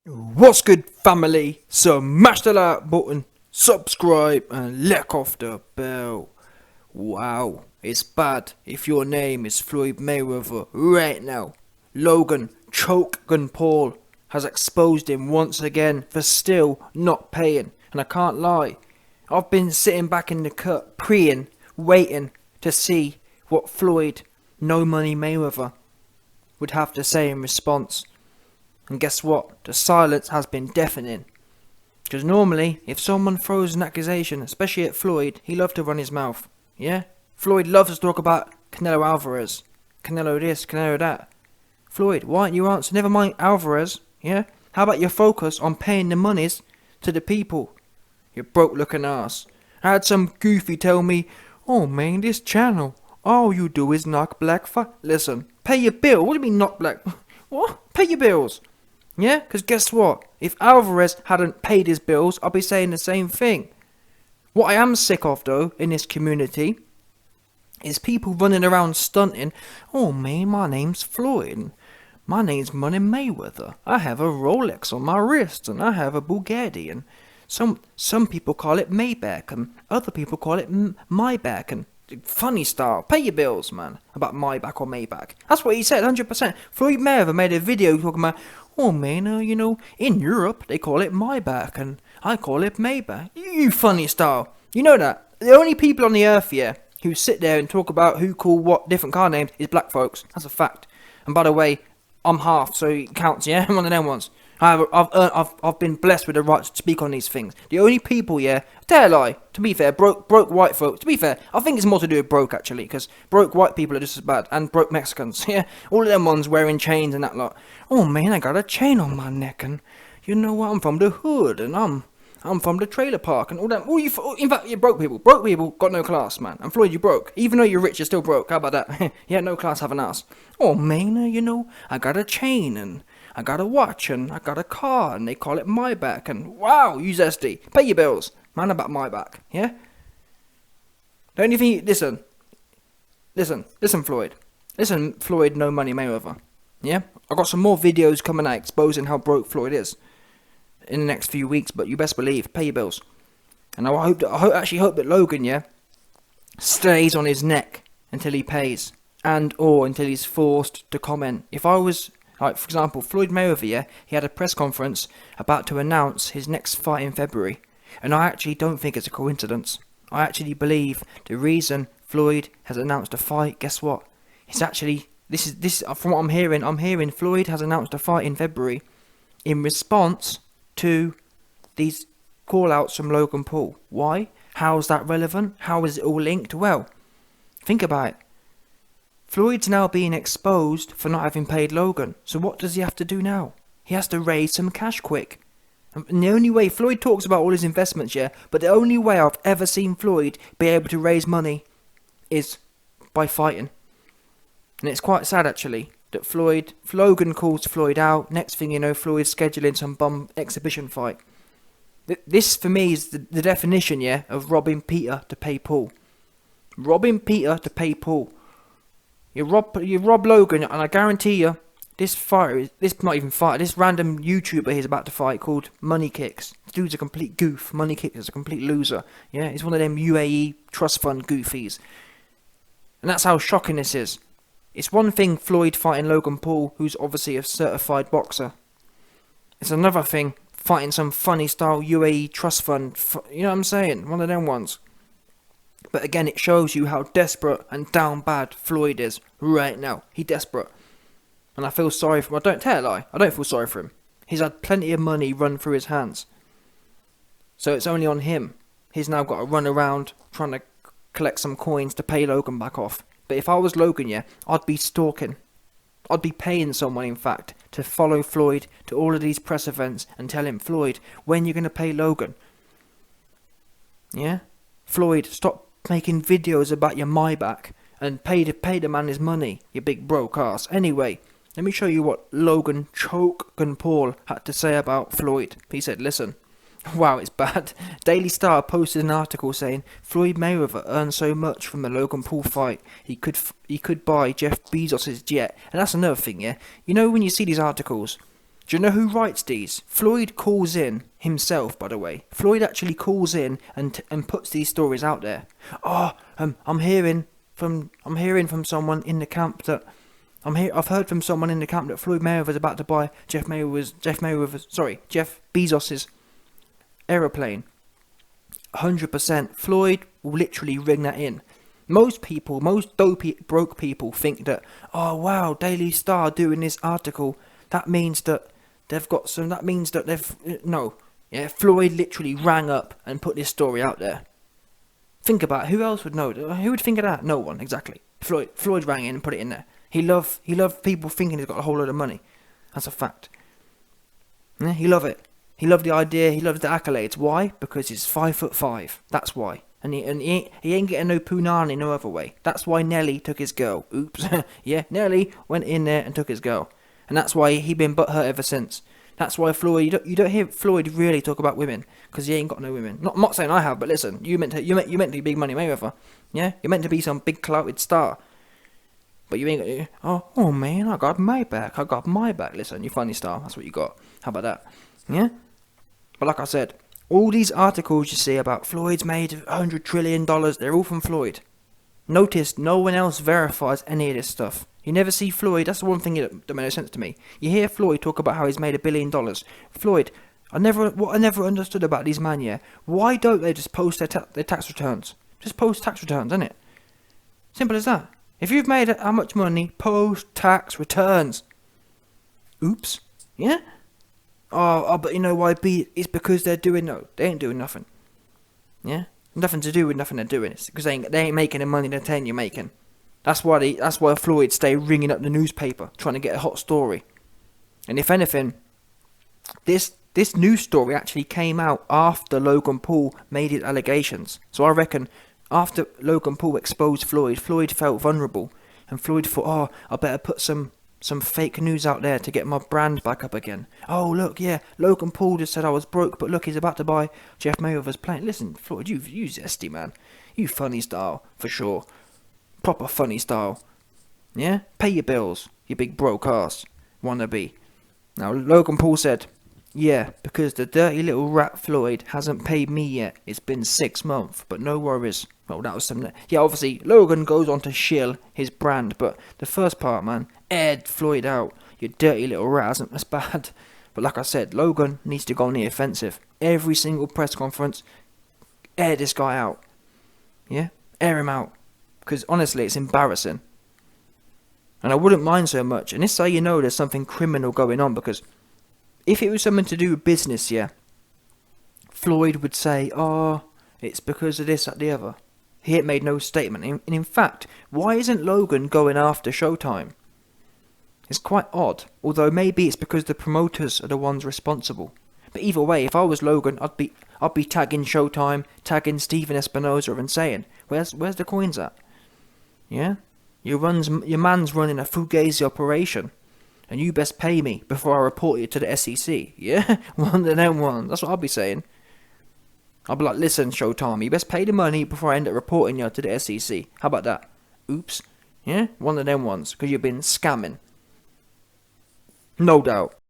What's good, family? Smash the like button, subscribe, and lick off the bell. Wow, it's bad if your name is Floyd Mayweather right now. Logan Chokegun Paul has exposed him once again for still not paying, and I can't lie. I've been sitting back in the cut, preying, waiting to see what Floyd No Money Mayweather would have to say in response. And guess what? The silence has been deafening. Because normally, if someone throws an accusation, especially at Floyd, he loves to run his mouth. Yeah? Floyd loves to talk about Canelo Alvarez. Canelo this, Canelo that. Floyd, why aren't you answering? Never mind Alvarez. Yeah? How about your focus on paying the monies to the people? You broke looking ass. I had some goofy tell me, oh man, this channel, all you do is knock black Listen, pay your bill. What do you mean knock black? What? Pay your bills. Yeah, because guess what? If Alvarez hadn't paid his bills, I'll be saying the same thing. What I am sick of, though, in this community, is people running around stunting, oh man, my name's Floyd, my name's Money Mayweather, I have a Rolex on my wrist, and I have a Bugatti, and some people call it Maybach, and other people call it Maybach, and funny style. Pay your bills, man. About Maybach or Maybach. That's what he said, 100%. Floyd Mayweather made a video talking about, oh man, in Europe they call it Maybach and I call it Maybach. You funny style. You know that. The only people on the earth, yeah, who sit there and talk about who call what different car names is black folks. That's a fact. And by the way, I'm half, so it counts, yeah? I'm one of them ones. I've been blessed with the right to speak on these things. The only people, yeah, tell a lie, to be fair, broke white folk, to be fair, I think it's more to do with broke actually, because broke white people are just as bad, and broke Mexicans, yeah, all of them ones wearing chains and that lot. Oh man, I got a chain on my neck, and you know what, I'm from the hood, and I'm from the trailer park, and all that. In fact, you're broke people. Broke people got no class, man. And Floyd, you broke. Even though you're rich, you're still broke. How about that? Yeah, no class, have an ass. Oh man, I got a chain, and I got a watch, and I got a car, and they call it Maybach, and wow, you zesty. Pay your bills. Man about Maybach, yeah? The only thing, listen, Floyd. Listen, Floyd, No Money Mayweather, yeah? I got some more videos coming out exposing how broke Floyd is in the next few weeks, but you best believe, pay your bills. And I actually hope that Logan, yeah, stays on his neck until he pays, and or until he's forced to comment. If I was, like, for example, Floyd Mayweather, yeah, he had a press conference about to announce his next fight in February, and I actually don't think it's a coincidence. I actually believe the reason Floyd has announced a fight, guess what? It's actually, this from what I'm hearing Floyd has announced a fight in February in response to these call-outs from Logan Paul. Why? How is that relevant? How is it all linked? Well, think about it. Floyd's now being exposed for not having paid Logan. So what does he have to do now? He has to raise some cash quick. And the only way, Floyd talks about all his investments, yeah, but the only way I've ever seen Floyd be able to raise money is by fighting. And it's quite sad, actually, that Logan calls Floyd out. Next thing you know, Floyd's scheduling some bum exhibition fight. This, for me, is the definition, yeah, of robbing Peter to pay Paul. Robbing Peter to pay Paul. You rob Logan, and I guarantee you, this random YouTuber he's about to fight called Money Kicks. This dude's a complete goof. Money Kicks is a complete loser. Yeah, he's one of them UAE trust fund goofies. And that's how shocking this is. It's one thing Floyd fighting Logan Paul, who's obviously a certified boxer. It's another thing fighting some funny style UAE trust fund, you know what I'm saying? One of them ones. But again, it shows you how desperate and down bad Floyd is right now. He's desperate. And I feel sorry for him. I don't tell a lie. I don't feel sorry for him. He's had plenty of money run through his hands. So it's only on him. He's now got to run around trying to collect some coins to pay Logan back off. But if I was Logan, yeah, I'd be stalking. I'd be paying someone, in fact, to follow Floyd to all of these press events and tell him, Floyd, when you going to pay Logan? Yeah? Floyd, stop making videos about your Maybach and pay the man his money, you big broke ass. Anyway, let me show you what Logan Chokegun Paul had to say about Floyd. He said, listen. Wow, it's bad. Daily Star posted an article saying Floyd Mayweather earned so much from the Logan Paul fight he could buy Jeff Bezos' jet. And that's another thing, yeah. You know when you see these articles, Do you know who writes these? Floyd calls in himself, by the way. Floyd actually calls in and puts these stories out there. Oh, I'm hearing from someone in the camp that I've heard from someone in the camp that Floyd Mayweather's about to buy Jeff Bezos's aeroplane. 100%. Floyd will literally ring that in. Most dopey broke people think that, oh wow, Daily Star doing this article, that means that no. Yeah, Floyd literally rang up and put this story out there. Think about it, who else would know? Who would think of that? No one, exactly. Floyd rang in and put it in there. He loved people thinking he's got a whole load of money. That's a fact. Yeah, he loved it. He loved the idea, he loved the accolades. Why? Because he's 5'5". That's why. And he ain't getting no punani no other way. That's why Nelly took his girl. Oops. Yeah, Nelly went in there and took his girl. And that's why he been butthurt ever since. That's why Floyd, you don't hear Floyd really talk about women, because he ain't got no women. I'm not saying I have, but listen, you meant to be Big Money Mayweather. Yeah? You're meant to be some big clouted star. But you ain't got, oh man, I got my back. Listen, you funny star, that's what you got. How about that? Yeah? But like I said, all these articles you see about Floyd's made $100 trillion, they're all from Floyd. Notice no one else verifies any of this stuff. You never see Floyd, that's the one thing that made no sense to me. You hear Floyd talk about how he's made $1 billion. Floyd, what I never understood about these men, yeah, why don't they just post their tax returns? Just post tax returns, innit? Simple as that. If you've made how much money, post tax returns. Oops. Yeah? Oh, but you know why? It's because they ain't doing nothing. Yeah? Nothing to do with nothing they're doing. It's because they ain't making the money they're telling you making. That's why Floyd stay ringing up the newspaper, trying to get a hot story. And if anything, this news story actually came out after Logan Paul made his allegations. So I reckon after Logan Paul exposed Floyd felt vulnerable, and Floyd thought, oh, I better put some fake news out there to get my brand back up again. Oh, look, yeah, Logan Paul just said I was broke, but look, he's about to buy Jeff Mayweather's plane. Listen, Floyd, you zesty, man. You funny style, for sure. Proper funny style. Yeah? Pay your bills, you big broke ass. Wannabe. Now, Logan Paul said, yeah, because the dirty little rat Floyd hasn't paid me yet. It's been 6 months, but no worries. Well, that was something. Yeah, obviously, Logan goes on to shill his brand, but the first part, man, aired Floyd out. You dirty little rat, isn't that's bad. But like I said, Logan needs to go on the offensive. Every single press conference, air this guy out. Yeah? Air him out. Because honestly, it's embarrassing. And I wouldn't mind so much. And this is how you know there's something criminal going on, because if it was something to do with business, yeah, Floyd would say, oh, it's because of this, that, the other. He ain't made no statement. And in fact, why isn't Logan going after Showtime? It's quite odd. Although maybe it's because the promoters are the ones responsible. But either way, if I was Logan, I'd be tagging Showtime, tagging Steven Espinosa and saying, where's the coins at? Yeah? Your man's running a fugazi operation. And you best pay me before I report you to the SEC. Yeah? One of them ones. That's what I'll be saying. I'll be like, listen, Showtime, you best pay the money before I end up reporting you to the SEC. How about that? Oops. Yeah? One of them ones. Because you've been scamming. No doubt.